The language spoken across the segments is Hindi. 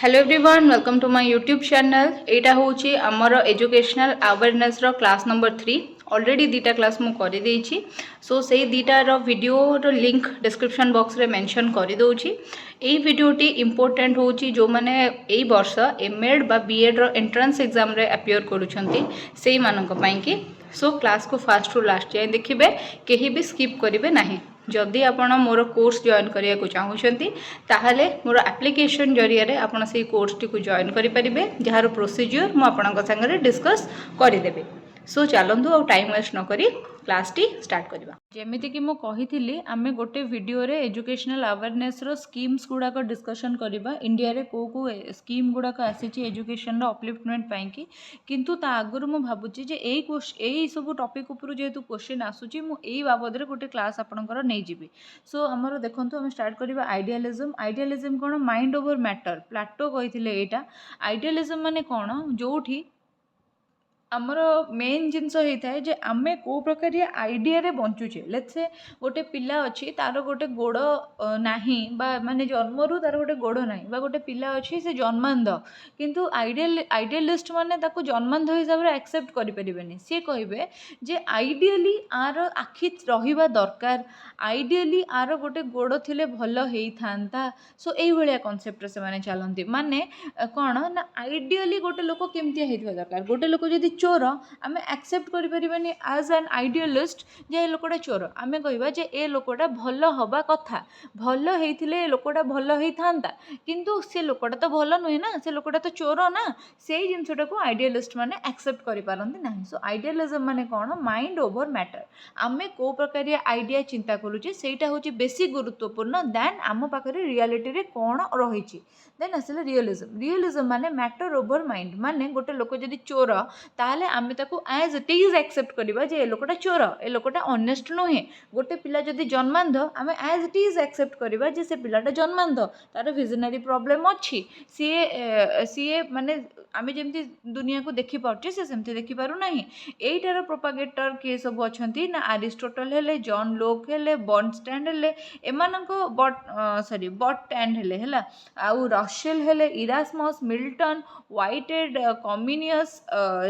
Hello everyone welcome to my YouTube channel. एटा होची आमर एजुकेशनल अवेयरनेस रो क्लास नंबर 3 ऑलरेडी दीटा क्लास मु कर देछि। सो सेही दीटार वीडियो रो लिंक डिस्क्रिप्शन बॉक्स रे मेंशन कर दोछि। एई वीडियोटी इंपोर्टेंट होची जो माने एई वर्ष एमएड बा बीएड रो एंट्रेंस एग्जाम रे अपियर करूछंती सेही मानक पई कि सो क्लास को फास्ट टू लास्ट जाए देखिबे, केही भी स्किप करिवे नाही। जदि आपण मोर कोर्स जॉइन करिया को चाहूछंती ताहाले मोर एप्लिकेशन जरिया रे आपण से कोर्स टी को जॉइन करि परिबे, जहार प्रोसीजर मु आपणक संगे डिस्कस करि देबे। सो चलंतु आ टाइम वेस्ट न करी क्लास टी स्टार्ट करबा। जेमिति कि मु कहिथिली आमे गोटे वीडियो रे एजुकेशनल अवेयरनेस रो स्कीम्स गुडा को डिस्कशन करबा। इंडिया रे को स्कीम गुडा को आसीची एजुकेशन रो अपलिफ्टमेंट पई कि, किंतु ता आगुरु मु भाबुची जे एई सब टॉपिक ऊपर जेतु क्वेश्चन आसुची मु एई बाबद रे गोटे क्लास आपणकर नै जिबी। सो हमर देखंतु हम स्टार्ट करबा आइडियलिज्म। आइडियलिज्म कोन? Mind over matter. प्लाटो कहिथिले एटा। आइडियलिज्म माने कोन? जोठी आमर मेन जिनस होता है जे आमे को प्रकार आइडिया रे बंचुचे। लेट्स से गोटे पिला अच्छी तार गोटे गोड़ नाही बा माने जन्मरू तार गोटे गोड़ नाही, बा गोटे पिला अच्छी से जन्मांध, किंतु आइडियलिस्ट माने ताको जन्मांध हिसाब रे एक्सेप्ट करि परिबेनी। से कहिबे जे आइडियली आर आखि रहिबा दरकार, आइडियली आर गोटे गोड़ थिले भलो हेई थांता। सो एई भलिया कांसेप्ट रे से माने चलंती। माने कोन ना आइडियली गोटे लोक केमतिया हेइथबा दरकार। गोटे लोक जदि चोर आमे एक्सेप्ट करि परिबेनी एज एन आइडियलिस्ट जे ए लोकटा चोर। आमे कहिबा जे ए लोकटा भलो हबा कथा, भलो हेइथिले ए लोकटा भलो हेइ थांता, किंतु से लोकटा तो भलो नुहे ना, से लोकटा तो चोर ना। सेही जिंसटा को आइडियलिस्ट माने एक्सेप्ट करि पारंती नाही। सो आइडियलिज्म माने कोन? Mind over matter. आमे को प्रकार आइडिया चिंता करूचे सेटा होची बेसी गुरुत्वपूर्ण देन आम पाखरे रियलिटी रे कोन रहिची। देन आसिले रियलिज्म। रियलिज्म माने मैटर ओवर माइंड। माने गोटे लोक जदि चोर ताहले आमे ताको एज इट इज एक्सेप्ट करिबा जे ए लोकटा चोर, ए लोकटा ऑनेस्ट नुहे। गोटे पिला जदि जन्मांध आमे एज इट इज एक्सेप्ट करिबा जे से पिलाटा जन्मांध, तार विजनरी प्रॉब्लम अछि, सीए माने आमे जेमति दुनिया को देखि पाउचे से सेमति देखि पारु नाही। एइटार प्रोपागेटर के सब अछंती ना अरिस्टोटल हेले, जॉन लोक हेले, बर्नस्टैंड हेले, एमानंको बर्टस्टैंड हेले हला, आउ रसेल हेले, इरास्मस, मिल्टन, व्हाइटेड, कम्युनियस,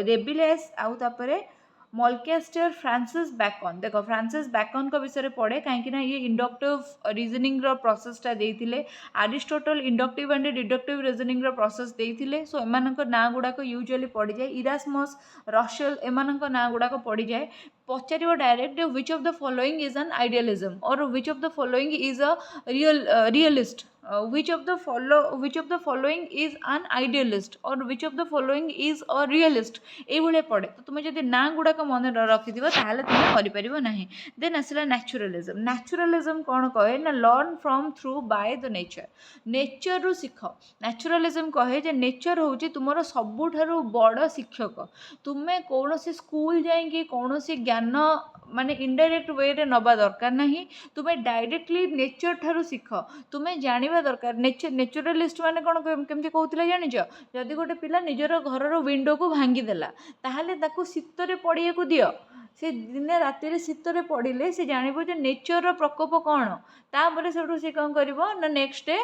रेबिलेस, आउ तापरे मॉल्केस्टर, फ्रांसिस बैकन। देखो फ्रांसिस बैकन को विषय पढ़े कहीं ये इंडक्टिव रीजनिंग रो प्रोसेस टा देइथिले। Aristotle inductive and deductive reasoning रो प्रोसेस देइथिले। सो एमानक ना गुडा को यूजुअली पढ़ी जाए। इरास्मस, रसेल एमानक ना गुडा को पढ़ी जाए। पचारिबो direct which of the following is an idealism or which of the following is a realist, which of the following is an idealist or which of the following is a realist। ए भले पड़े तो तुम जब ना गुड़ाक मन रखिथिबो ताहले तुम करि परिबो नाही। देन आसिला नेचुरलिज्म। नेचुरलिज्म कोन कहे ना learn from through by the nature. Nature रु सिख। नेचुरलिज्म कहे जे नेचर होची तुमरो सबुठारु बड़ शिक्षक। तुमे कोनोसी स्कूल जाई कि कोनोसी ज्ञान माने इनडायरेक्ट वे रे नबा दरकार नाही। तुमे डायरेक्टली नेचर ठारु सिख। तुमे जानिबा दरकार। नेचुरलिस्ट माने कोन केमति कहउतिला जानिछ? जदि गोटे पिला निजर घरर विंडो को भांगी देला ताहले ताकू शीतरे पड़िया को दियो। से दिने राति शीतरे पड़िले से जानिबो जे नेचर प्रकोप कौन। तापर से कौन कर ना नेक्स्ट डे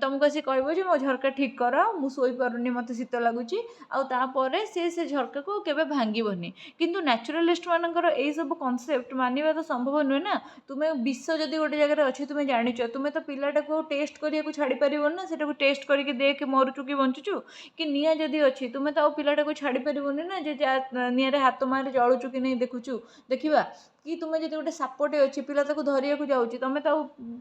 तुमको सी कह मो झरका ठीक कर, मु शोई पारुनी, मत शीत लगुच, आपर से झरका को केबे भांगीबनी। किंतु नेचुरलिस्ट मानकर एई सब कॉन्सेप्ट मानिबा तो संभव नुहे ना। तुमे विष जदि गोटे जगह अच्छे तुम जानिच, तुमे तो पिलाटा को टेस्ट करिया छाड़ी पारिबोनी ना। सेटा को टेस्ट करके देख मरुचु कि बंचुचु। कि निया जदि अच्छी तुमे तो पिलाटा को छाड़ी पारिबोनी ना जे निया हाथ मारे जलुचु कि नहीं देखुचु देखिबा। कि तुमे जदि गोटे सापटे अच्छी पिला ताको धरिया को जाउची, तुमे तो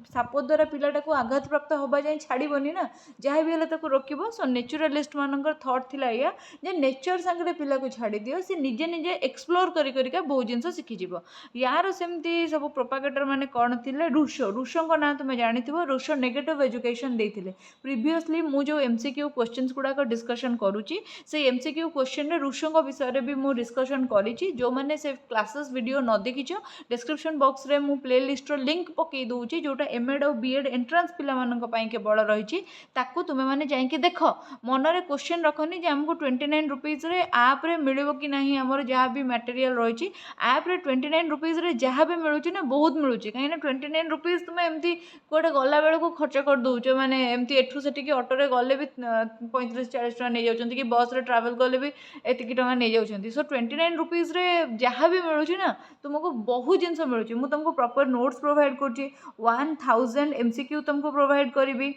साप द्वारा पिलाटा को आघात प्राप्त होबा जाए छाड़बनी ना, जहाँ भी हेले ताको रोकिबो। सो नेचुरलिस्ट मानकर थॉट थिला या जे नेचर संगे पिला को छाड़ी दियो, से निजे निजे एक्सप्लोर करी करिका बहुत जिंस शिखि जिवो। यार सेमती सब प्रोपागेटर माने कोन थिले? रूसो। रूसो को ना तुमे जानिथिबो। रूसो नेगेटिव एजुकेशन देथिले। प्रीवियसली मु जो एमसीक्यू क्वेश्चंस गुडा को डिस्कशन करूची, से एमसीक्यू क्वेश्चन रे रूसो को विषय रे भी मु डिस्कशन करिची। जो माने से क्लासेस वीडियो न देखिछ डिस्क्रिप्शन बॉक्स रे मु प्ले लिस्ट रो लिंक पकई दूची जोटा एमएड और बीएड एंट्रांस पिला मानक पई केवल रही ताकू तुमे माने जाइके देख मनरे क्वेश्चन रखनी जे हमको 29 रुपीज रे आप रे मिलिबो कि नहीं हमर जहाँ भी मटेरियल रही आप रे 29 रुपीज रे जहाँ भी मिलूची ना बहुत मिलूची कहीं 29 रुपीज तुम एमती कोटे गला बेल को खर्च कर दौच मैंने एमती एठू से ऑटो रे गले भी 35-40 टका नहीं जाउछंती कि बस रे ट्रैवल गले भी एतिकी टका नहीं जाउछंती सो 29 रुपीज रे जहाँ भी मिलूची ना तुमको बहुत जिनस मिलूची मु तुमको प्रॉपर नोट्स प्रोवाइड करची 1000 एमसीक्यू तुमको प्रोवाइड करी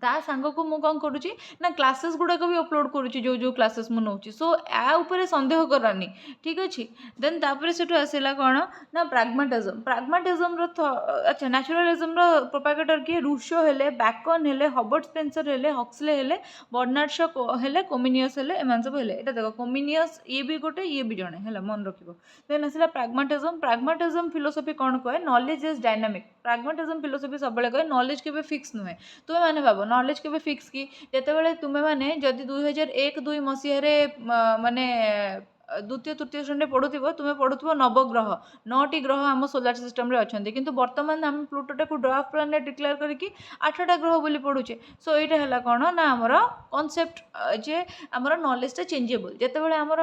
ता सांग को मु कौन करुँची ना क्लासेस गुड़ाक भी अपलोड करुँची जो जो क्लासेस मु नौची सो या ऊपर संदेह करानी ठीक अच्छे देन तापर से आसला कौन ना प्राग्माटिज्म अच्छा न्याचुरालिज्म प्रोपागेटर किए रूसो हेले बैकन हेले हर्बर्ट स्पेंसर हेले हक्सले हेले बर्नार्ड शॉ हेले कोमिनियस हेले एमान सब हेले एटा देखो कोमिनियस ये भी गोटे ये भी जणे हेला मन रखिबो देन आसला प्राग्माटिज्म फिलोसफी कौन कहे नॉलेज इज डायनामिक प्राग्माटिज्म फिलोसफी सब कहे नॉलेज के फिक्स नुहे तुम मैंने भाव नॉलेज के फिक्स कि जिते तुम्हें मैंने जदि 2001-2 मसीह माने द्वितीय तृतीय श्रेणी पढ़ुव तुम्हें पढ़ुव नवग्रह 9टी ग्रह आम सोलार सिस्टम रे अच्छा किंतु वर्तमान आम प्लूटोटा को ड्वार्फ प्लानेट डिक्लेयर करके 8टा ग्रह बोली पढ़ुचे सो यहाँ है कौन ना आमर कॉन्सेप्ट जे आमर नॉलेजटा चेंजेबल जितेबाला आमर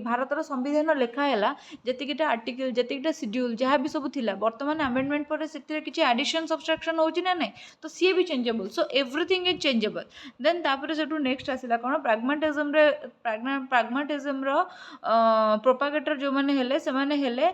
भारतर संविधान लेखाला जीटा आर्टिकल जीटा शेड्यूल जहाँ भी सब थिला वर्तमान अमेंडमेंट पर से किसी एडिशन सब्सट्रैक्शन होची ना नहीं तो सी भी changeable so everything is changeable then तापर से नेक्स्ट आसला कौन प्राग्माटिज्म प्रोपागेटर जो मैंने हेले से माने हेले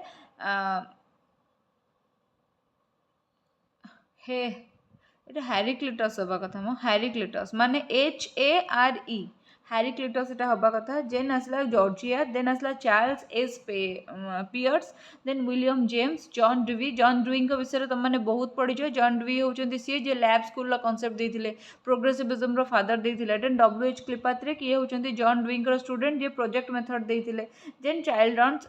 हे एटा हैरीक्लिटस हवा कथा मो हैरीक्लिटस माने HARE हैरीक्लिटस एटा हवा कथा जेन आसला जॉर्जिया देन आसला Charles S Peirce then William James John Dewey को विषय तुम मैंने बहुत पढ़ी जॉन ड्यूई होउछंती सी जे लैब स्कूल कॉन्सेप्ट देथिले प्रोग्रेसिविज्म रो फादर देथिले देन WH क्लिपात्रिक ये होउछंती जॉन ड्यूई को स्टूडेंट जे प्रोजेक्ट मेथड देथिले then child runs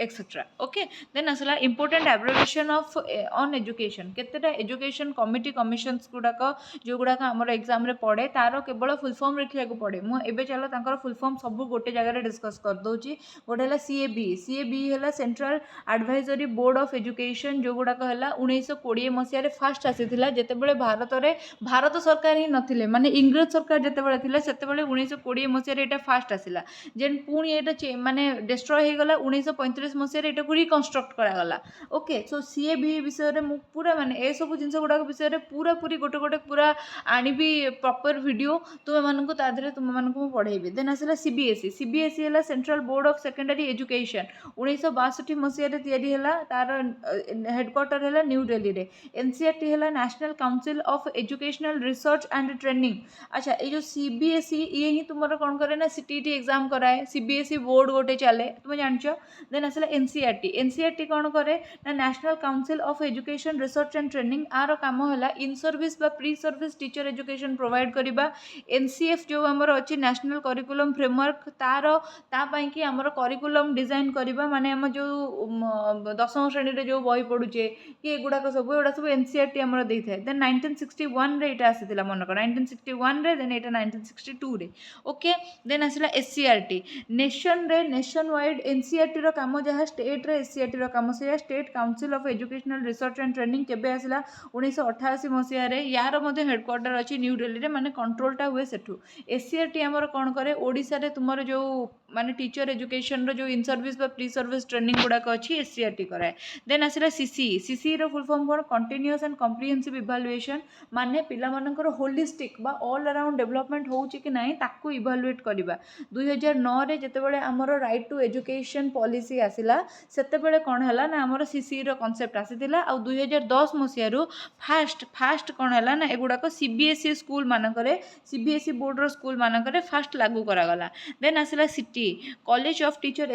etcetera okay then आसला important abbreviation of on education केतेटा एजुकेशन कमिटी कमिशन्स गुड़ाक जो गुड़ाक आमर एग्जाम रे पड़े तार केवल फुल फॉर्म लिखा पड़े मु एबे चलो तांकर फुल फॉर्म सब गोटे जगह डिस्कस कर दूची गोटे है CAB है central advisory board of education जो गुड़ाक है 1920 मसीह फास्ट आसीथिला जेतेबेले भारत सरकार ही नथिले माने इंग्रेज सरकार जेतेबेले थिले सेतेबेले 1920 मसीह एटा फास्ट आसिला जेन पुणी एटा माने डिस्ट्रॉय हो गला 1935 मसीह एटा को रिकंस्ट्रक्ट करा गला ओके सो CAB विषय रे मु पूरा माने ए सब जिंस गुड़ाक विषय रे पूरा पूरी गोटे गोटे पूरा आनिबी प्रॉपर वीडियो तुम मानक तादरे तुम मानक पढ़ेबी देन आसला CBSE है central board of secondary education 1962 मसीह तैयारी है तार हेडक्वार्टर है न्यू दिल्ली रे NCERT है national council of educational research and training अच्छा ये जो CBSE ये ही तुम कौन करे ना CTET एग्जाम कराए CBSE बोर्ड गोटे चले तुम जानच देन आसला NCERT कौन करे ना national council of education research and training आर काम है इन सर्विस बा pre service teacher education provide करवा NCF जो आमर अच्छी नेशनल करिकुलम फ्रेमवर्क तापाई कि आमर करिकुलम डिजाइन करवा माने आम जो 10वीं श्रेणी रे जो बही पढ़ुचे कि एगुड़ाक सब एगुड़ा सब NCERT आमर देइथाय देन 1961 रे एटा आसीथिला मनक 1961 रे देन एटा 1962 रे ओके देन आसला SCERT नेशन वाइड NCERT रो काम जहाँ स्टेट रे SCERT रो काम से state council of educational research and training केबे आसला 1988 मसीह रे यार मध्य हेडक्वार्टर अच्छी न्यू दिल्ली रे माने कंट्रोलटा हुए सेठू SCERT आमर कौन करे ओडिशा रे तुमर जो माने टीचर एजुकेशन रो जो इन सर्विस बा प्री सर्विस ट्रेनिंग गुड़ाक अच्छी SCERT कराए देन आसला CCE रो फुल फॉर्म कौन कंटिन्यूअस एंड कॉम्प्रिहेंसिव इवैल्यूएशन माने पिला मानकर होलिस्टिक बा ऑल अराउंड डेवलपमेंट होउची कि नाही ताकू इवैल्यूएट करबा 2009 रे जेतेबेले हमर राइट टू एजुकेशन पॉलिसी आसिला सेतेबेले कौन हला ना हमर CCE रो कांसेप्ट आसीतिला आ 2010 मसिया रु फास्ट कौन हला ना एगुड़ाक CBSE स्कूल मानकरे CBSE बोर्ड रो स्कूल मानकरे फास्ट लागू करागला देन आसला college of teacher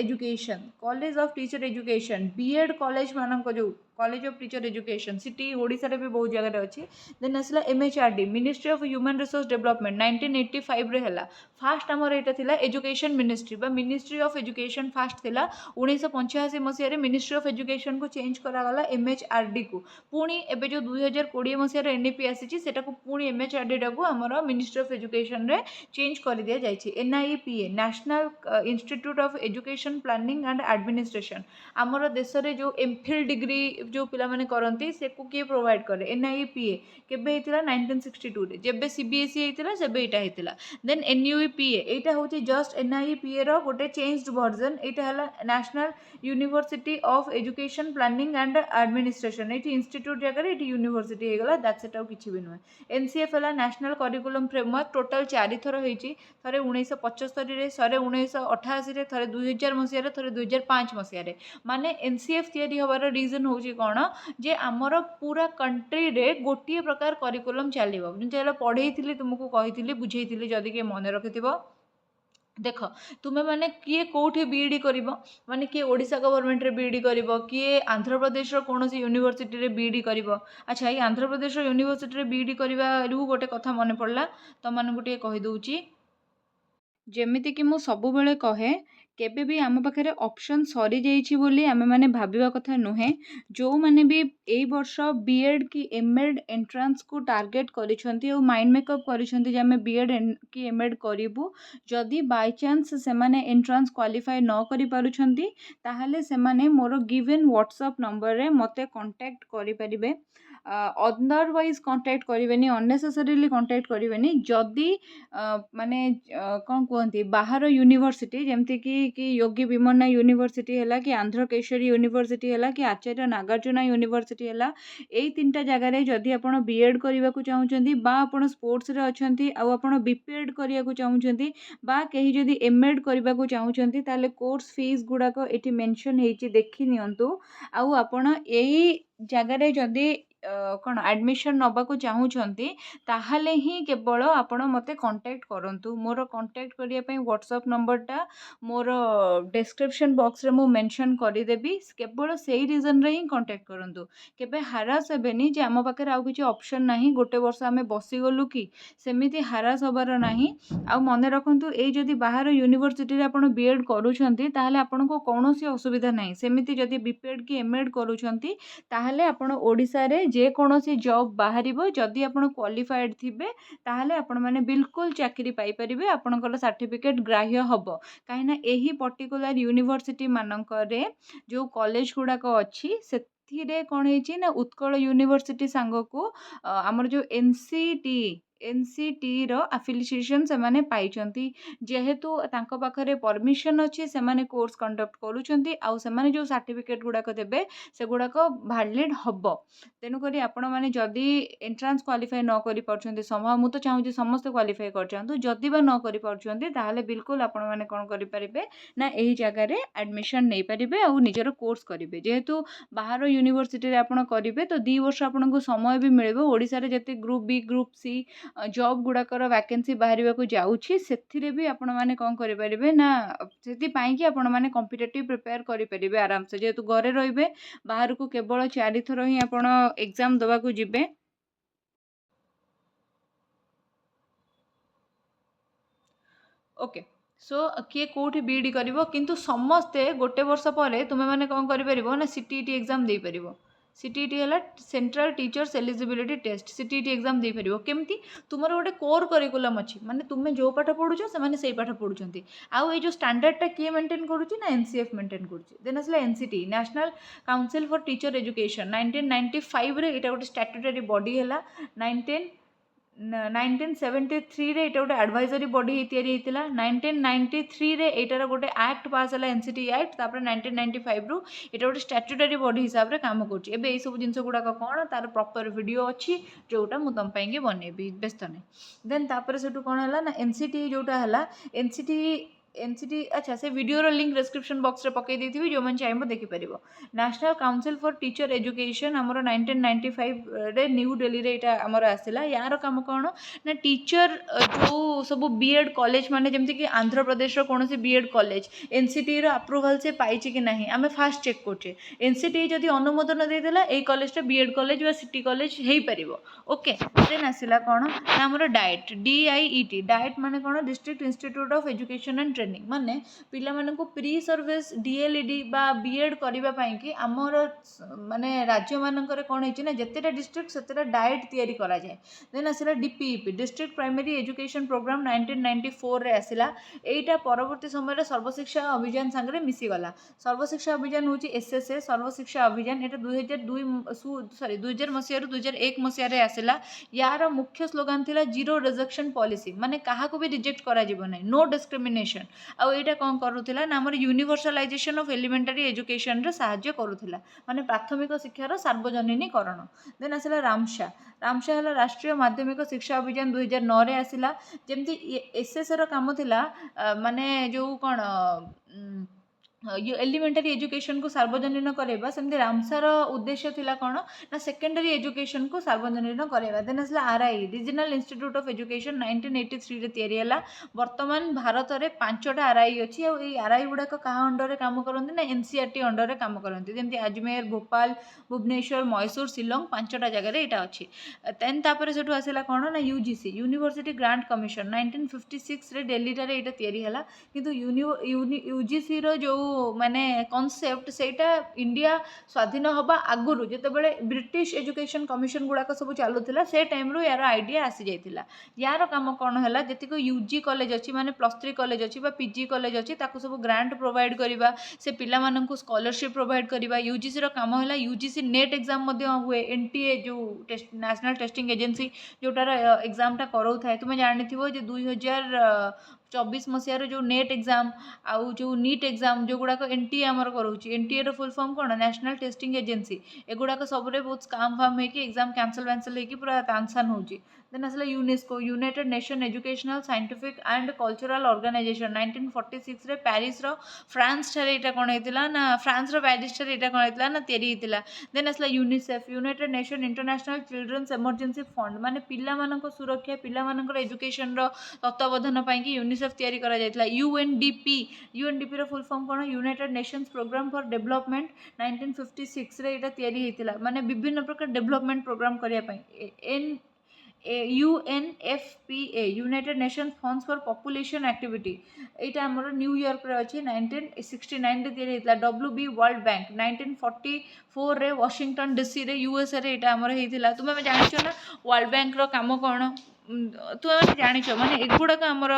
education BEd college मानक जो college of teacher education city Odisha रे भी बहुत जगह अच्छी। देन आसला MHRD ministry of human resource development 1985 रे हला। फास्ट आमर एटा थिला एजुकेशन मिनिस्ट्री बा मिनिस्ट्री ऑफ एजुकेशन फास्ट थिला। 1985 मसीह रे मिनिस्ट्री ऑफ एजुकेशन को चेंज करा गला MHRD को। पुणी एबे जो 2020 मसीह रे NEP आसी सेटा को पुणी MHRD टाको आमर मिनिस्ट्री ऑफ एजुकेशन रे चेंज कर दिया जायछि। NIPA national institute of education planning and administration आमर देश रे जो MPhil डिग्री जो पिला माने करंती से को किए प्रोवाइड करे। NIPA केबे हेतिला 1962 रे जेबे CBSE हेतिला सेबे एटा हेतिला। देन NUEPA एटा होची जस्ट NIPA रो गोटे चेंज्ड वर्जन। एटा हला national university of education planning and administration eighty institute जगह एटी यूनिवर्सिटी हे गला दैट्स इट। किछि भी नुहे। NCF हला नेशनल करिकुलम फ्रेमवर्क टोटल 4 थर होईची। थरे 1975 रे थरे 1988 रे थरे 2000 मसिया रे थरे 2005 मसिया रे। माने NCF तयारी होबार रीजन होची कोन जे हमर पूरा कंट्री रे गोटिए प्रकार करिकुलम चलिबो। जेला पढेइथिली तुमको कहिथिली बुझेइथिली जदी के मन रखिथिबो। देख तुम्हें माने किए कौटी बीईडी करिबो माने किए ओडिशा गवर्नमेंट रे बीईडी करिबो किए आंध्र प्रदेश रो कोनोसी यूनिवर्सिटी रे बीईडी करिबो। अच्छा ये आंध्र प्रदेश रो यूनिवर्सिटी रे बीईडी करिबा रु गोटे कथा मन पड़ला तो माने गोटे कहि दउची। जेमिति कि मु सबु बेले कहे केबे भी आम पाखे ऑप्शन सरी जाइछि बोली आमे माने भाबिबा कथा नुहे। जो माने भी एई वर्ष बीएड कि एमएड एंट्रांस को टार्गेट करिसंती और माइंड मेकअप करिसंती जे आमे बीएड कि एमएड करिवु। जदि बाय चांस से माने एंट्रांस क्वालिफाई न करि पारुछंती ताहाले से माने मोर गिवन व्हाट्सएप नंबर रे मते कांटेक्ट करि परिबे। अदरवाइज कांटेक्ट करिवेनी अननेसेसरीली कांटेक्ट करिवेनी। जदि माने कौन कहती बाहर यूनिवर्सिटी जमती कि योगी विमन्ना यूनिवर्सिटी है कि आंध्र केशरी यूनिवर्सिटी है कि आचार्य नागार्जुना यूनिवर्सिटी है यही 3टा जगार जदि आप बीएड करने को चाहते बा आप स्पोर्ट्स रे अच्छी आपड़ बीपीएड करने को चाहते बा कहीं जदि एमएड करने को चाहते ताले कोर्स फीस गुड़ाक ये मेंशन होती देखी नियंतु। आउ आपण यही जगार जदि कौन एडमिशन नबा को चाहूँगी ताहले ही केवल आपण मते कांटेक्ट करंतु। मोर कांटेक्ट करिया पई व्हाट्सएप नंबरटा मोर डिस्क्रिप्शन बॉक्स रे मु मेंशन करि देबी। केवल सेही रीजन रे ही कांटेक्ट करंतु। केबे हारास हेबेनी जे आम पाखे आउ किछि ऑप्शन नाही गोटे वर्ष आमे बसी गलु कि सेमिति हारास होबार नाही। आ मने रखंतु ए जदि बाहर यूनिवर्सिटी रे आपण बीएड करूछंती ताहले आपण को कोनोसी असुविधा नाही। सेमिति जदि बीपीएड कि एमएड करूछंती ताहले आपण ओडिसा रे जे कोनोसी जॉब बाहरिबो जदि आपण क्वालिफाइड थिबे ताहले आपण माने बिल्कुल चाकरी पाई परिबे आपणकर सर्टिफिकेट ग्राह्य हबो। काहे ना एही पर्टिकुलर यूनिवर्सिटी मानकरे जो कॉलेज गुड़ाक अच्छी से कौन है ना उत्कल यूनिवर्सिटी सांग को आमर जो एनसीटी रो एफिलिएशन से माने पाइचंती। जेहेतु तांको पाखरे परमिशन अच्छी से माने कोर्स कंडक्ट करूचंती आउ से माने जो सर्टिफिकेट गुड़ाक देबे से गुड़ाक वैलिड हबो। तेनु करी आपण माने जदि एंट्रांस क्वालिफाई न करि परछंती समय मु तो चाहूँ समस्त क्वालिफाई करछंतु जदि बा न करि परछंती ताहले बिल्कुल आपण माने कोन करि परिबे ना एही जगह रे एडमिशन नै परिबे आ निजर कोर्स करिवे। जेहेतु बाहर यूनिवर्सिटी रे आपण करिवे तो 2 वर्ष आपनको समय भी मिलिबो। ओडिसा रे जते group B group C job गुड़ाकर वैकेंसी बाहर को जाऊँगी से भी आपण मैंने कौन करें ना से कि आपण मैंने कॉम्पिटिटिव प्रिपेयर करें आराम से। जेहेतु घरे रे बाहर को केवल 4 थर ही आपण एग्जाम दवा को जिबे। ओके सो किए कौटी बीईडी करिवो किंतु समस्ते गोटे वर्ष पर तुम्हें मैंने कौन कर ना सीटीईटी एग्जाम दे पारिबो। सीटीईटी है central teachers eligibility test CTET exam दे पारिबो। केमती तुमर गोटे कोर करिकुलम अच्छी माने तुम्हें जो पाठ पढ़ुछ से माने सेही पाठ पढ़ुछंती। आउ ए जो स्टैंडर्डटा किए मेंटेन करूची ना एनसीएफ मेंटेन करूची। देन आसला NCT national Council for Teacher education 1995 रे एटा गोटे स्टैट्यूटरी बॉडी हैला। 1973 रे एटा गोटे एडवाइजरी बॉडी तैयारी होता। 1993 रे एटार गोटे एक्ट पास है एनसीटी एक्ट। तापर 1995 रु एटा गोटे स्टैट्यूटरी बॉडी हिसाब रे काम करुच्ची। एबे एई सब जिनस गुड़ाक कौन तार प्रॉपर वीडियो अच्छी जोटा मु तुम बनइबी व्यस्त नहीं। देन तापर सेठू कौन है ना एनसीटी जोटा है एनसीटी एनसीटी अच्छा से वीडियो लिंक डिस्क्रिप्शन बॉक्स रे पकई देथिबि जो मन चाहेबो देखि परिबो। National Council for Teacher Education हमरो 1995 रे न्यू दिल्ली रे एटा हमरो आसिला। यार काम कोन ना टीचर जो सब बीएड कॉलेज माने जेमति कि आंध्र प्रदेश रो कोनोसी बीएड कॉलेज एनसीटी रो अप्रूवल से पाइछि कि नाही आमे फास्ट चेक करछे। एनसीटी जदि अनुमोदन दे देला ए कॉलेज टा बीएड कॉलेज बा सिटी कॉलेज हेई परिबो। ओके देन आसिला कोन ना हमरो डाइट डीआईईटी डाइट माने कोन district institute of education and training माने पिला माने को प्री सर्विस डीएलईडी बा बीएड करिबा पई कि हमर माने राज्य मानकर कोन हेछि ना जतेटा डिस्ट्रिक्ट सेतेटा डाइट तयारी करा जाय। देन आसिला DPEP district primary education programme 1994 रे आसिला। एटा परवर्ती समय रे सर्वशिक्षा अभियान संगे मिसी गला। सर्वशिक्षा अभियान होछि एसएसए सर्वशिक्षा अभियान एटा 2000 मसिया रु 2001 मसिया रे आसिला। यार मुख्य स्लोगान थिला जीरो रिजेक्शन पॉलिसी माने काहा को भी रिजेक्ट करा जिवो नै नो डिस्क्रिमिनेशन। आ एटा कोन करूथिला ना हमर यूनिवर्सलाइजेशन ऑफ एलिमेंटरी एजुकेशन रे सहाय्य करूथिला माने प्राथमिक शिक्षार सार्वजनीकरण। देन आसिला रामशा रामशा हला राष्ट्रीय माध्यमिक शिक्षा अभियान 2009 रे आसिला। जेमति एसएस रो काम थिला माने जो कोन एलिमेंटरी एजुकेशन को सार्वजनीन करवा सेमती रामसार उद्देश्य थिला कोन ना सेकेंडरी एजुकेशन को सार्वजनीन करवा। देन आसला RI regional institute of education 1983 रे तयारी हला। वर्तमान भारत रे 5टा आरआई अछि आ ए आरआई गुडा को कहा अंडर रे काम करंती ना एनसीईआरटी अंडर रे काम करंती जेमती अजमेर भोपाल भुवनेश्वर मैसूर शिलोंग 5टा जगह रे एटा अछि। देन तापर सेटु आसिला कोन ना यूजीसी यूनिवर्सिटी ग्रांट कमिशन 1956 रे दिल्ली रे एटा तयारी हला। किंतु यूजीसी रो जो माने कॉन्सेप्ट सेटा इंडिया स्वाधीन हवा आगुरु जेतेबेले ब्रिटिश एजुकेशन कमिशन गुड़ाक सब चलुला से टाइम रो यार आइडिया आसी जाइतिला। यार काम कौन है जेतिक यूजी कॉलेज अच्छी माने +3 कॉलेज अच्छी पीजी कॉलेज अच्छी ताकू सब ग्रांट प्रोवाइड करवा से पिला माननकु स्कॉलरशिप प्रोवाइड करवा। यूजीसी रो काम है यूजीसी नेट एग्जाम हुए एनटीए जो नेशनल टेस्टिंग एजेंसी जोटार एग्जाम टा कराउ थाए तुम जानिथिबो जे 2024 मसीहार जो नेट एग्जाम आउ जो नीट एग्जाम जो गुड़ाक एनटीए आमर करोची एनटीए रो फुल फॉर्म कौन नेशनल टेस्टिंग एजेंसी एगुड़ाक सबरे बहुत स्काम फाम होगी एग्जाम कैंसल वैंसल होगी पूरा तानसान होची। देन आसला UNESCO united nation educational scientific and cultural organisation 1946 रे पेरिस रो फ्रांस ठारे एटा कोन हेतिला ना फ्रांस रो पेरिस ठारे एटा कोन हेतिला ना तेरी हेतिला। देन आसला UNICEF united nation international children's emergency fund माने पिला मानक सुरक्षा पिला मानकर एजुकेशन रो तत्वावधान पई कि यूनिसेफ तयारी करा जायतिला। यूएनडीपी रो फुल फॉर्म कोन United Nations Programme for Development 1956 रे एटा तयारी हेतिला माने विभिन्न प्रकार डेवलपमेंट प्रोग्राम करिया पई। UNFPA United Nations funds for population activity एटा हमर न्यूयॉर्क रे अछि 1969 रे तयारी हेतिला। डब्ल्यूबी वर्ल्ड बैंक 1944 रे वाशिंगटन डीसी रे यूएसए रे एटा हमर हेतिला। तुमे जानिछो ना वर्ल्ड बैंक रो काम कोन तुम जानिछ माने एगुड़ाक आमर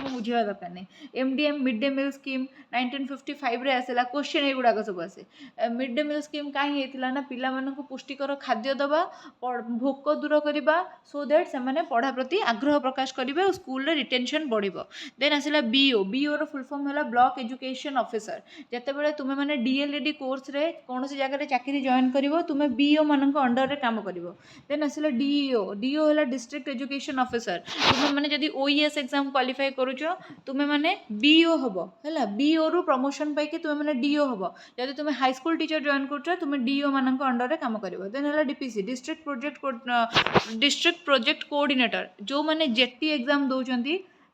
बुझा दरकार नहीं। MDM mid day meal scheme 1955 रे आसला। क्वेश्चन एगुड़ाक सब आसे मिड डे मिल स्कीम कहीं होता ना पिला मानक पुष्टिकर खाद्य दबा भोक दूर करवा सो दैट से माने पढ़ा प्रति आग्रह प्रकाश करेंगे स्कूल रिटेंशन बढ़िबो। देन आसला बीओ रो फुल फॉर्म है ब्लॉक एजुकेशन ऑफिसर जितेबाला तुम मैंने डीएलईडी कोर्स रे कौन सी जगह चाकरी जॉइन कर तुम बीओ मान अंडर रे काम कर। देन आसला डीओ है डिस्ट्रिक्ट एजुकेशन ऑफिसर तुम मैंने जदि ओईएस एग्जाम क्वालिफाई करुच तुम मैंने बीओ हम है बीओ रु प्रमोशन पाई तुम मैंने डीओ हम जदि तुम हाई स्कूल टीचर जॉइन कर तुम डीओ मान अंडर रे काम कर। देन है डीपीसी डिस्ट्रिक्ट प्रोजेक्ट कोऑर्डिनेटर जो मैंने जेटी एग्जाम दौरान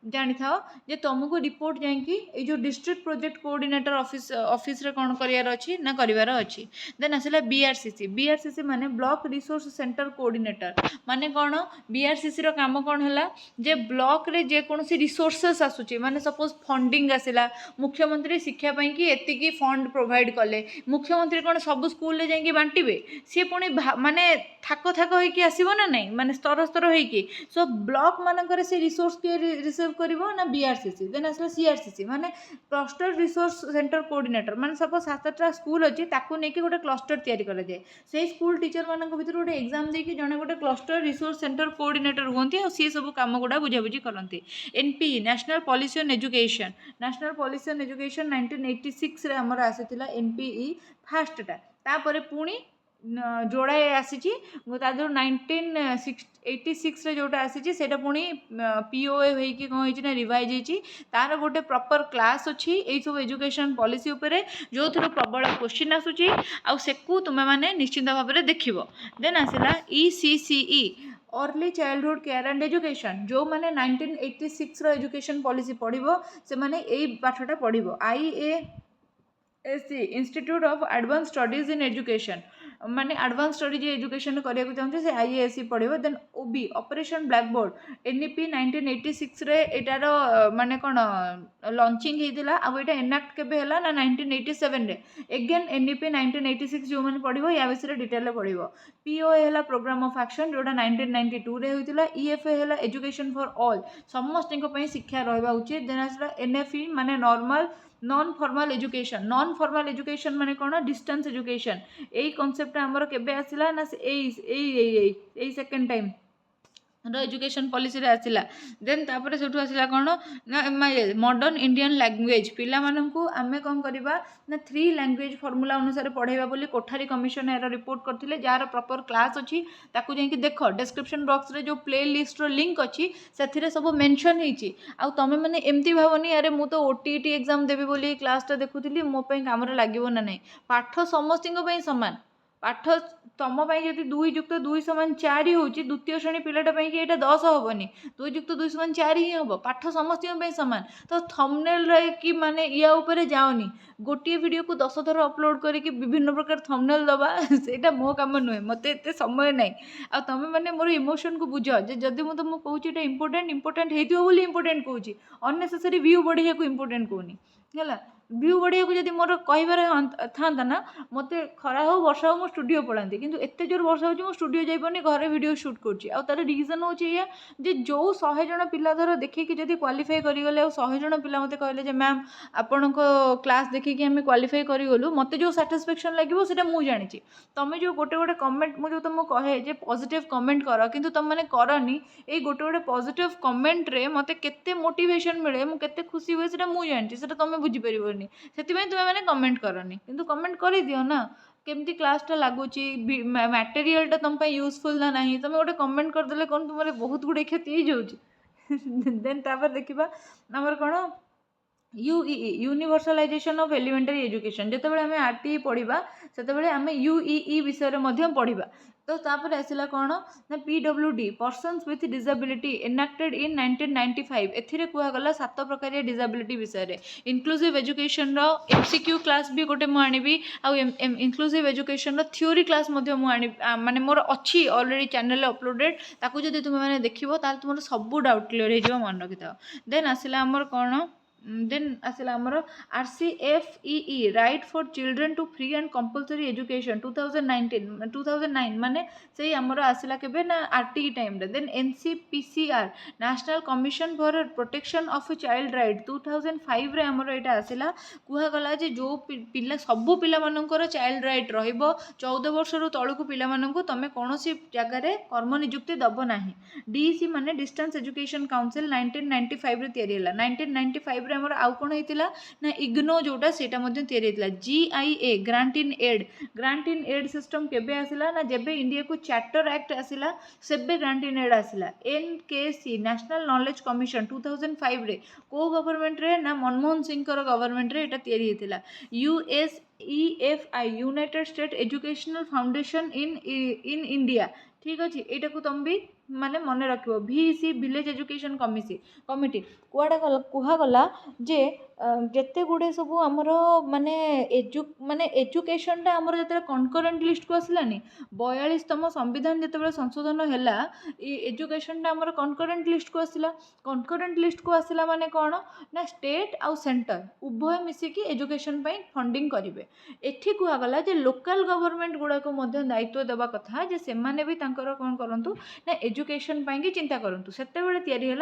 जानी था जे तुमको रिपोर्ट जाकि जो डिस्ट्रिक्ट प्रोजेक्ट कोऑर्डिनेटर ऑफिस रे कौन करार अच्छी ना करार अच्छी। देन आसला बीआरसीसी माने ब्लॉक रिसोर्स सेंटर कोऑर्डिनेटर माने कौन बीआरसीसी रो काम कौन है जे ब्लॉक रे जे कौन सी रिसोर्सेस आसुची माने सपोज फंडिंग आसला मुख्यमंत्री शिक्षा पाई कि एतिकी फंड प्रोवाइड कले मुख्यमंत्री कौन सब स्कूल रे जाकि बांटिबे सी पुणी माने थाक होइकी आसीबो ना नहीं माने स्तर होइकी सो ब्लॉक मानकर से रिसोर्स के रिसीव करिवो ना बीआरसीसी। देन आसला सीआरसीसी माने क्लस्टर रिसोर्स सेंटर कोऑर्डिनेटर माने सपोज 7टा स्कूल अछि ताकू नेकी गोटे क्लस्टर तयारी करा जाय से स्कूल टीचर मानक भीतर गोटे एग्जाम देकी जने गोटे क्लस्टर रिसोर्स सेंटर कोऑर्डिनेटर होंती और सी सब काम गुडा बुझाबुझी करती। NPE national policy on education 1986 रे हमर आसीतिला एनपीई फास्टटा तापरे पुणी जोड़ाए आसी तादर 1986 जोटा आसी से पुणी POA होइकी कौन होइछि रिवाइज होइछि तार गोटे प्रॉपर क्लास अच्छी यही सब एजुकेशन पॉलिसी उपरे जो थरो प्रबल क्वेश्चन आसुची आ सेकु तुमे माने निश्चित भाव में देखिबो। देन आसिला ECCE early childhood care and education जो माने 1986 रो एजुकेशन पॉलिसी पढ़िबो से माने एई पाठटा पढ़िबो। IASC institute of advance studies in education माने एडवांस स्टडीज एजुकेशन करिया को चाहते से IASC पढ़िबो। Then OB operation blackboard NEP 1986 रे एटार माने कोन लॉन्चिंग हेतिला आ एटा एनाक्ट केबे हला ना 1987 रे अगेन NEP 1986 जो माने पढ़िबो या विषय डिटेल रे पढ़िबो। POA हला प्रोग्राम ऑफ एक्शन जोटा 1992 रे होतिला। EFA हला एजुकेशन फॉर ऑल समस्त को पई शिक्षा रहबा उचित। देन आसला NFE माने नॉर्मल नॉन फॉर्मल एजुकेशन माने कोन डिस्टेंस एजुकेशन एई कॉन्सेप्ट हमर केबे आसिला ना एई सेकंड टाइम एजुकेशन पॉलिसी रे आसिला। देन तापर सेठु आसिला कोन ना मॉडर्न इंडियन लैंग्वेज पिला माननकु आमे कोन करबा ना 3 लैंग्वेज फार्मूला अनुसार पढ़ाइबा बोली कोठारी कमिशन एरा रिपोर्ट करथिले जार प्रॉपर क्लास अछि ताकू जेंकि देखो डिस्क्रिप्शन बॉक्स रे जो प्ले लिस्ट रो लिंक अछि सेथिरे सब मेंशन हेछि। आ तमे माने एम्ति भावनी अरे मु तो OTT एग्जाम देबी बोली क्लास ता देखुथिली मो पई काम रे लागिवो ना नै पाठ समस्तिंग पई समान पाठ तुम जदि 2 + 2 = 4 हो द्वितीय श्रेणी पिलाटा ये 10 हेनी 2 + 2 = 4 ही हम पाठ समस्त सामान तो थंबनेल रे कि माने या ऊपर जाओनी गोटे वीडियो को 10 थर अपलोड करके विभिन्न प्रकार थंबनेल दबा सेटा मो काम नुहे मत एत समय ना आ तुम मैंने मोर इमोशन को बुझ जे जदि मुझे तुमको कहूँ इंपोर्टेंट होती बोली इंपोर्टेंट कहूँ अननेसेसरी व्यू बढ़िया को इंपोर्टेंट कहूनी है व्यू बढ़िया को जब मोर कह था ना मत खरा हो वर्षा हो स्टूडियो पढ़ाती किंतु एत जोर वर्षा हो स्टूडियो जाइपानी घरे वीडियो शूट कर रीजन हूँ या जो 100 जन पिला धर देखिए जब क्वालिफाई करगले आ 100 जन पिला मत कहले मैम आपण क्लास देखिए आम क्वालिफाई करगलु मत जो साटिस्फेक्शन लगे से मुझे जानी तुम जो गोटे गोटे कमेंट मुझे तुमको कहे जे पॉजिटिव कमेंट कर किंतु तुम मैंने करनी ये गोटे गोटे पॉजिटिव कमेंट रे मत केते मोटिवेशन मिले मुझे खुशी हुए से मुझे जानी से तुम बुझीपर से तुम्हें मैंने कमेंट करनी किंतु कमेंट कर दियो ना केमती क्लासटा लगुच मटेरियलटा तुम यूजफुल ना नहीं तुम गोटे कमेंट करदे कौन तुम बहुत गुड़े क्षति हो जाऊँ। देन तापर देखा आमर कौन UEE universalization of elementary education जिते आम RTE पढ़ा से आम UEE विषय में पढ़ा तो तापर आसला कौन ना PWD persons with disability enacted in 1995 एथिरे कहगला 7 प्रकार डिसेबिलिटी विषय रे इंक्लूसिव एजुकेशन रो MCQ क्लास भी गोटे मु आनिबी आ इंक्लूसिव एजुकेशन रो थ्योरी क्लास मध्य मु आनि माने मोर अच्छी ऑलरेडी चैनल रे अपलोडेड ताकू जदि तुम माने देखिबो ताल तुमर सब डाउट क्लियर हो जिवो मन रखिथाओ। देन आसला हमर कौन देन आसला हमर RCFEE right for children to free and compulsory education 2009 माने से हमर आसला केबे ना RTE टाइम रे। Then NCPCR national commission for protection of child right 2005 रे हमर एटा आसला कुहा गला जे जो पिला सब पिला मानकर चाइल्ड राइट रहिबो 14 वर्ष रु तळकु पिला मानकु तमे कोनोसी जगह रे कर्म नियुक्ति दबो नाही। DEC माने डिस्टेंस एजुकेशन काउंसिल 1995 रे तयारी हला 1995 रे हमर आउ कोन हेतिला ना इग्नो जोटा सेटा मध्ये तयारी हेतिला। GIA grant in aid system केबे आसिला ना जेबे इंडिया को चार्टर एक्ट आसिला सेबे ग्रांट इन एड आसिला। NKC नेशनल नॉलेज कमिशन 2005 रे को गवर्नमेंट रे ना मनमोहन सिंह कर गवर्नमेंट रे एटा तयारी हेतिला। USEFI United state educational foundation in India ठीक अच्छे यहाँ को तुम भी माने मन रख। VEC विलेज एजुकेशन कमिटी कुआड़ा कहगला जे जिते गुड़े सब आमर माने एजुकेशन आमर जो कनकरेन्ट लिस्ट को आसलानी 42तम संविधान जो संशोधन है एजुकेशन आमर कनकरेन्ट लिस्ट को आसला। कनकरेन्ट लिस्ट को आसला माने कौन ना स्टेट आउ सेंटर उभय मिसिकी एजुकेशन फंडिंग करेंगे। एठी कहगला जे लोकल गवर्नमेंट गुड़ाक दायित्व देवा कथा जे से माने भी तांकर कौन करंतु ना एजुकेशन पाई चिंता करूँ से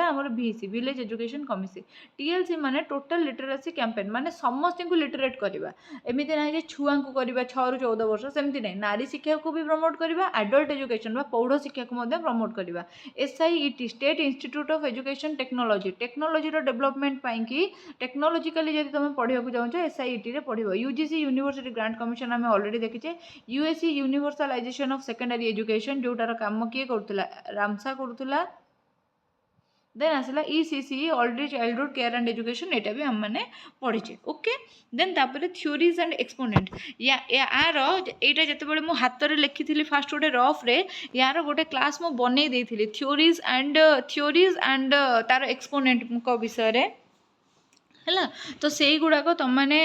आमर VEC village education committee TLC माने टोटल लिटरेसी कैंपेन माने समस्त को लिटरेट करवा एमती ना जे छुआ को करवा 6 ରୁ 14 वर्ष सेमती नहीं नारी शिक्षा को भी प्रमोट करवा एडल्ट एजुकेशन बा पौढ़ शिक्षा को प्रमोट करवा SIET state institute of education technology development पाई टेक्नोलॉजिकली जब तुम पढ़ा चाहो SIET रे पढ़ो UGC यूनिवर्सिटी ग्रांट कमिशन आम ऑलरेडी देखीचे USC universalisation of secondary education जोटार काम किए करुला रामसा करुला देन आसला ECC early childhood care and education यहाँ भी आम मैंने पढ़ीचे ओके देन तापर थ्योरीज एंड एक्सपोनेंट यार यहाँ जिते मुझे हाथ में लिखी फास्ट गोटे रफ्रे यार गोटे क्लास मुझे बनई देती थ्योरीज एंड तार एक्सपोनेंट विषय रे है तो से गुड़ाक तुम मैंने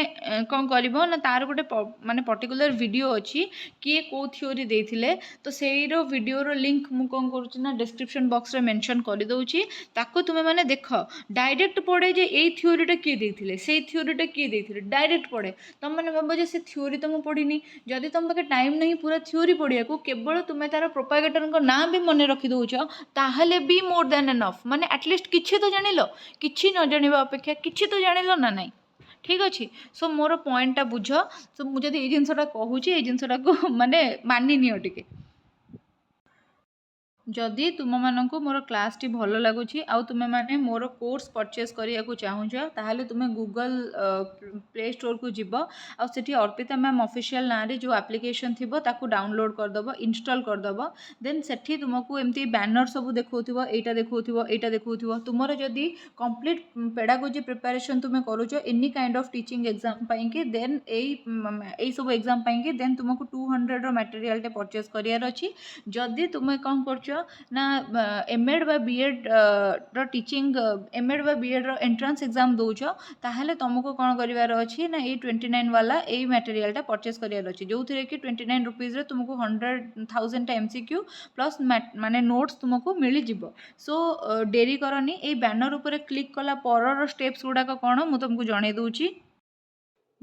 कौन कर ना तार गोटे माने पर्टिकुलर वीडियो अच्छी किए कौ थ्योरी देथिले तो सेई रो वीडियो रो लिंक मु कौन करूँ ना डिस्क्रिप्शन बॉक्स रे मेंशन कर दउची ताको तुमे माने देख डायरेक्ट पढ़े जे एई थ्योरीटा किए देथिले सेई थ्योरीटा किए देथिले डायरेक्ट पढ़े तुम मैंने भाव जे से थ्योरी तो मु पढ़ीनी जदि तुम पाखे टाइम नहीं पूरा थ्योरी पढ़िया को केवल तुम्हें तार प्रोपागेटर ना भी मन रखी दउछ ताहले भी मोर देन एनफ माने एटलिस्ट किछि तो जानिलो किछि न जानिबा अपेक्षा किछि तो जानिलो ना नहीं ठीक अच्छे सो मोर पॉइंटा बुझ सो मुझे ये जिनसा कहूँ ये जिनसा को माने मानि नियो टिके जदि तुम मानक मोर क्लास टी भल लगुच आउ तुमे माने मोर कोर्स परचेज करिया को चाहूछ ताहले तुमे गूगल प्ले स्टोर को जीव आउ सेठी अर्पिता मैम ऑफिशियल ना रे जो एप्लिकेशन थिबो ताकू डाउनलोड करदब इंस्टॉल करदब देन सेठी तुमको एमती बैनर सब देखौथिबो एटा देखौथिबो तुमर जदि कंप्लीट पेडागोजी प्रिपरेशन तुमे करूछ any kind of teaching exam पाई के देन एई सब एग्जाम पाई के देन तुमको 200 रो मटेरियल टे परचेज करियार अछि जदि तुमे कोन करछ ना एमएड बा बीएड रो टीचिंग एमएड बा बीएड रो एंट्रेंस एग्जाम दौच ताहले तुमको कौन करिवार अछि ना ए 29 वाला ए मटेरियलटा परचेज करिवार अछि जो थरे कि 29 रुपीस रे तुमको 100,000 टा MCQ प्लस माने नोट्स तुमको मिली जिवो सो डेरी करनी ए बैनर ऊपर क्लिक कला पर स्टेप्स गुडा कौन मु तुमको जणे दूची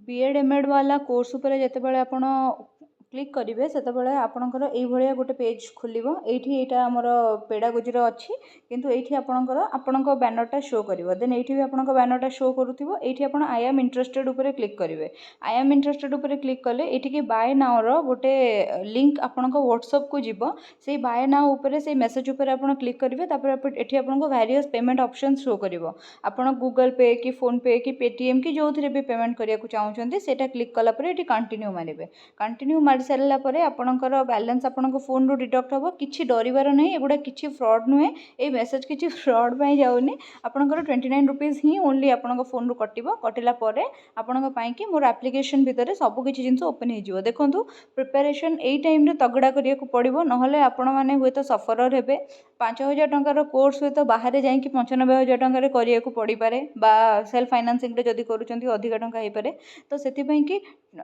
बीएड एमएड वाला कोर्स ऊपर जेतेबेले आपण क्लिक करेंगे से आपणकर ये गोटे पेज खोल ये आमर पेडागोजी अच्छी किंतु ये आपण बैनरटा शो कर देन ये भी आपण बैनरटा शो करूँ ये आई एम इंटरेस्टेड उपर क्लिक करेंगे आई एम इंटरेस्टेड उपर क्लिक कले ये बाय नाउ रो गोटे लिंक आपण व्हाट्सएप को जीव से बाय नाउ उपर से मेसेज उपर आप क्लिक करेंगे ये आपको वेरियस पेमेंट ऑप्शन शो कर आपड़ गूगल पे कि फोन पे कि पेटीएम कि जो भी पेमेंट करने को चाहते से क्लिक कलापर ये कंटिन्यू मारे कंटिन्यू मारी सारा पर आपणकर बैलेंस आपण फोन रू डिडक्ट हम कि डरबार ना एगुड़ा कि फ्रॉड नुहे ये मेसेज किसी फ्रॉड पर जाऊनी आपणकर 29 रुपीज ही ओनली आपण फोन रू कटिबो कटिला परे आपण कि मोर एप्लिकेशन भितर सबकि जिन ओपन हो देखो प्रिपेरेसन यही टाइम रे तगड़ा करिया को पड़ो ना आपण मैंने हुए तो सफरर हे 5,000 टंकार कोर्स हुए तो बाहर जाकि 95,000 टंकार करिया को पड़ी पारे बा सेल्फ फाइनान्सिंग रे जदि करूछंती अधिक टंका हो पारे तो सेति पई कि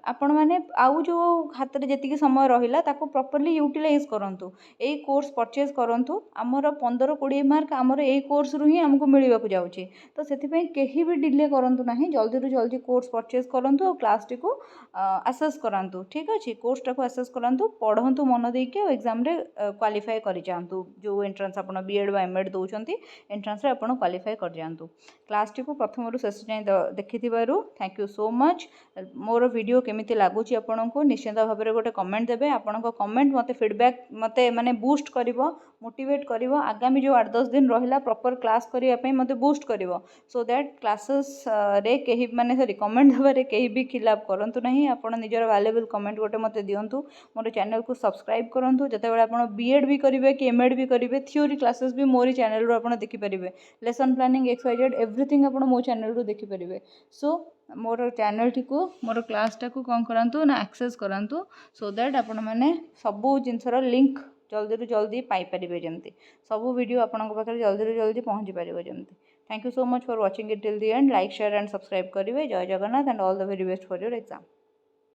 आपण मैंने आउ जो हाथ में जी समय रहा ताको प्रॉपर्ली यूटिलाइज करंतु ए कोर्स परचेज करंतु आमर 15-20 मार्क आमर ए कोर्स रु ही हमको मिलवा को जाउची तो सेति कहीं भी डिले करंतु नहीं जल्दी रू जल्दी कोर्स परचेज करंतु और क्लास टी को आसेस करंतु ठीक अच्छे कोर्स टा को आसेस करंतु पढ़ंतु मन देके एग्जाम रे क्वालिफाई कर जांतु जो एंट्रेंस आपण बीएड बा एमएड दउचंती एंट्रेंस रे आपण क्वालिफाई कर जांतु क्लास टी को प्रथम रु शेष जाय देखिथिबारु thank you so much more video केमिति लागुची आपनको निश्चित भाव में गोटे कमेंट देबे आपनको कमेंट मते फीडबैक मते माने बूस्ट करिवो मोटिवेट करिवो आगामी जो 8-10 दिन रहिला प्रॉपर क्लास करिया पई मते बूस्ट करिवो सो दैट क्लासेस रे केही माने सॉरी कमेंट देबारे केही भी खिलाफ करंतु नहीं आपण निजर वैल्यूएबल कमेंट गोटे मते दियंतु मोर चैनल को सब्सक्राइब करंतु जते बेले आपण बीएड भी करिवे कि एमएड भी करिवे थ्योरी क्लासेस भी मोरी चैनल रो आपण देखि परिवे लेसन प्लानिंग XYZ एवरीथिंग आपण मो चैनल रो देखि परिवे सो मोर चैनल टी को मोर क्लास टा को कौन करांतु ना एक्सेस करांतु सो दैट आपण माने सबू जिनसर लिंक जल्दी रू जल्दी पाई परिवे जमती सबू वीडियो आपन पाखे जल्दी रू जल्दी पहुँची पारिबो जमती thank you so much for watching it till the end like share and subscribe करेंगे जय Jagannath and all the very best for your exam.